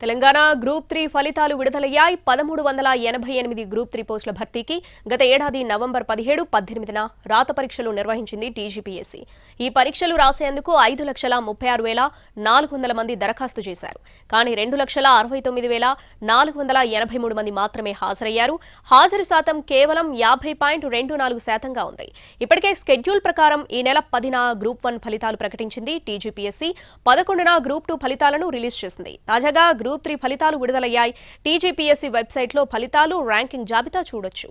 Telangana group 3 ఫలితాలు విడుదలయ్యాయి. 1388 group 3 పోస్టుల భర్తీకి గత ఏడాది నవంబర్ 17, 18న రాత పరీక్షలు నిర్వహించింది టీజీపీఎస్సీ. ఈ పరీక్షలు రాసేందుకు 5,66,400 మంది దరఖాస్తు చేశారు. కానీ 2,69,483 మంది మాత్రమే హాజరయ్యారు. హాజరు శాతం కేవలం 50.24% ఉంది. ఇప్పటికే స్కెడ్యూల్ ప్రకారం ఈ నెల 10న గ్రూప్ 1 ఫలితాలు ప్రకటించింది టీజీపీఎస్సీ. 11న గ్రూప్ 2 ఫలితాలను రిలీజ్ చేసింది. తాజాగా గ్రూప్ 3 ఫలితాలు విడుదలయ్యాయి. టీజీపీఎస్సీ వెబ్సైట్లో ఫలితాలు, ర్యాంకింగ్ జాబితా చూడొచ్చు.